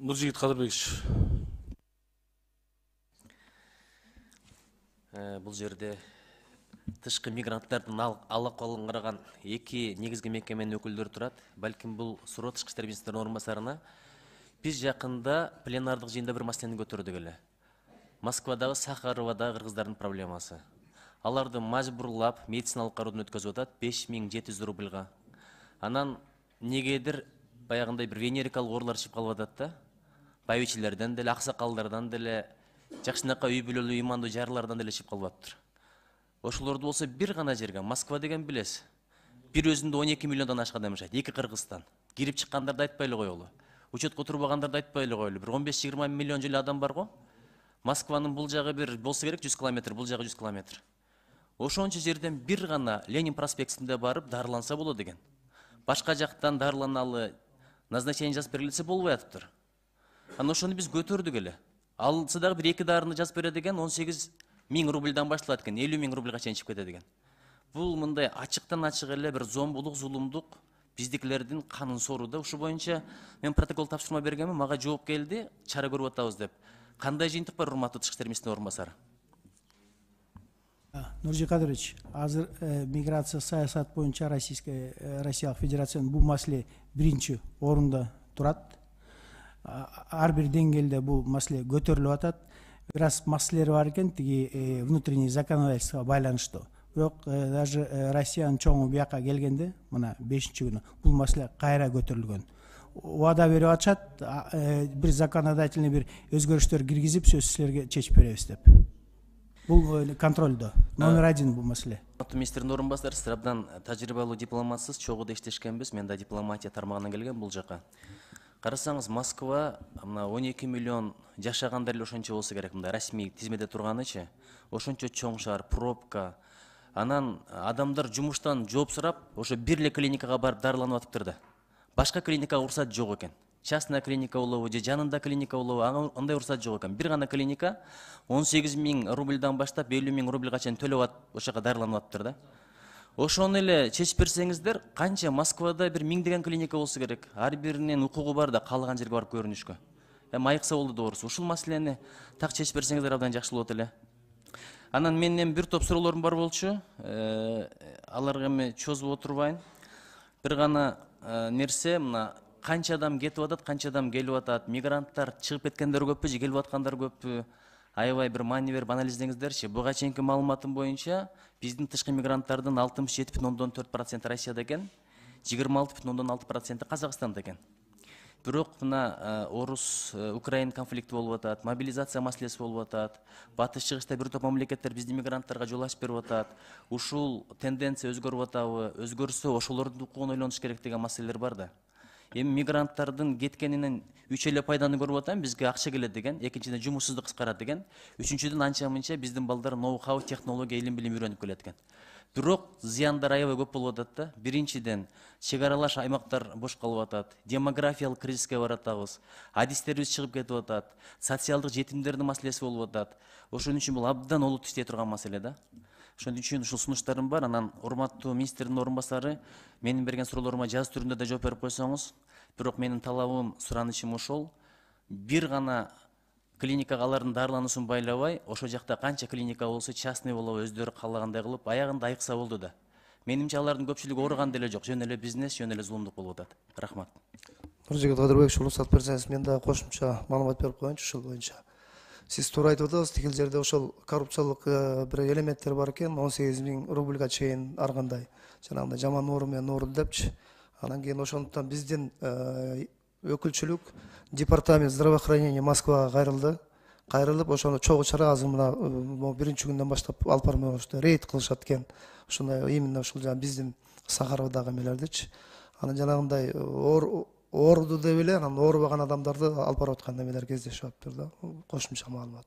Нуржигит Кадырбекович. Бул жерде тышкы мигранттардын алакалын караган эки негизги мекеменин өкүлдөрү турат. Балким бул суроо тышкы иштер министринин орун басарына. Биз жакында пленардык жыйында бир маселени көтөрдүк эле. Москвадагы Сахаровадагы кыргыздардын проблемасы. Аларды мажбурлап медициналык кароодон өткөзүп атат 5700 рубльга. Анан негедир баягындай бир венерикалык оорулар чыгып калып атат да. Байбичелерден деле, аксакалдардан деле, жакшынакай үй бүлөлүү имандуу жарлардан деле чыгып калып атыптыр. Ошолорду болсо бир гана жерге, Москва деген билесиз. Бир өзүндө 12 миллиондон ашкан жашайт, эки Кыргызстан. Кирип чыккандарды айтпай эле коелу. Учетко турбагандарды айтпай эле коелу. Бир 15-20 миллион жылы адам бар го. Москванын бул жагы бир болсо керек 100 километр, бул жагы 100 километр. Ошончо жерден бир гана Ленин проспектинде барып дарыланса болот деген. Башка жактан дарыланалы назначение жазып берилсе болбой атыптыр. Анан ошону биз көтөрдүк эле. Алса дагы бир эки дарыны жазып берет деген 18 000 рубльдан башталат экен, 50 000 рубльга чейин чыгып кетет экен. Бул мындай ачыктан ачык эле бир зомбулук, зулумдук биздикилердин канын сорууда. Ушу боюнча мен протокол тапшырма бергенмин, мага жооп келди, чара көрүп атабыз деп. Кандай жыйынтык бар, урматтуу тышкы иштер министринин орун басары? Нуржи Кадырович, азыр миграция саясат боюнча Россиялык Федерациянын бул маселе биринчи орунда турат. Ар бир деңгээлде бул маселе көтөрүлүп атат. Бир аз маселелер бар экен, тиги внутренний законодательствого байланыштуу. Бирок даже Россиянын чоңу бияка келгенде, мына 5-күнү бул маселе кайра көтөрүлгөн. Убада берип атышат, бир законодательный бир өзгөрүштөр киргизип, сөзсүз силерге чечип беребиз деп. Бул контролдо. Номер 1 бул маселе. Министрдин орун басары, сиз абдан тажрыйбалуу дипломатсыз, чогуу да иштешкенбиз. Мен да дипломатия тармагынан келген бул жака. Карасаңыз, Москва мына 12 миллион жашагандар эле ошончо болсо керек, мындай расмий тизмеде турганычы. Ошончо чоң шаар, пробка. Анан адамдар жумуштан жооп сурап, ошо бир эле клиникага барып дарыланып атыптыр да. Башка клиникага уруксат жок экен. Частная клиника болобу же жанында клиника болобу, андай уруксат жок экен. Бир гана клиника 18 000 рубльдан баштап 50 000 рубльга чейин төлөп атып, ошока дарыланып атыптыр да. Ошону эле чечип берсеңиздер, канча Москвада бир миңдеген клиника болсо керек. Ар биринин укугу бар да, каалаган жерге барып көрүнүшкө. Айыкса болду доорусу. Ушул маселени так чечип берсеңиздер абдан жакшы болот эле. Анан менин бир топ суроолорум бар болчу. Аларга эми чозуп отурбайын. Бир гана нерсе, мына канча адам кетип атат, канча адам келип атат, мигранттар чыгып кеткендер көппү же келип аткандар көппү? Аябай бир маани берип анализдеңиздерчи. Буга чейинки маалыматым боюнча биздин тышкы мигранттардын 67,4% Россияда экен, 26,6% Казакстанда экен. Бирок мына орус Украин конфликти болуп атат, мобилизация маселеси болуп атат, батыш чыгышта бир топ мамлекеттер биздин мигранттарга жол ачып берип атат. Ушул тенденция өзгөрүп атабы? Өзгөрсө ошолордун укугун ойлонуш керек деген маселелер бар да. Эми мигранттардын кеткенинен 3 эле пайданы көрүп атам, бизге акча келет деген, экинчиден жумушсуздук кыскарат деген, үчүнчүдөн анча-мынча биздин балдар ноу-хау, технология, илим билим үйрөнүп келет экен. Бирок зыяндар аябай көп болуп атат да. Биринчиден чек-аралаш аймактар бош калып атат, демографиялык кризиске баратабыз, адистерибиз чыгып кетип атат, социалдык жетимдердин маселеси болуп атат. Ошон үчүн бул абдан олуттуу иштей турган маселе да. Ошон үчүн ушул сунуштарым бар. Анан урматтуу министрдин орун басары, менин берген суроолорума жазуу түрүндө да жооп берип койсоңуз. Бирок менин талабым, суранычым ошол. Бир гана клиникага алардын дарылануусун байлабай, ошол жакта канча клиника болсо, частный болобу, өздөрү каалагандай кылып, аягында айыкса болду да. Менимче алардын көпчүлүгү ооруган деле жок, жөн эле бизнес, жөн эле зулумдук болуп атат. Рахмат. Нуржигит Кадырбекович, уруксат берсеңиз, мен да кошумча маалымат берип коеюнчу ушул боюнча. Сиз туура айтып атасыз, тигил жерде ошол коррупциялык бир элементтер бар экен, 18 000 рубльга чейин ар кандай жанагындай жаман оору менен оорулду депчи. Анан кийин ошондуктан биздин өкүлчүлүк департамент здравоохранения Москвага кайрылды. Кайрылып, ошону чогуу чара азыр мына биринчи күндөн баштап алып бармай коюшту. Рейд кылышат экен. Ошондой именно ушул жана биздин Сахаровдагы эмелердичи. Анан жанагындай ооруду деп эле, анан оорубаган адамдарды алып барып аткан эмелер кездешип атыптыр да. Кошумча маалымат.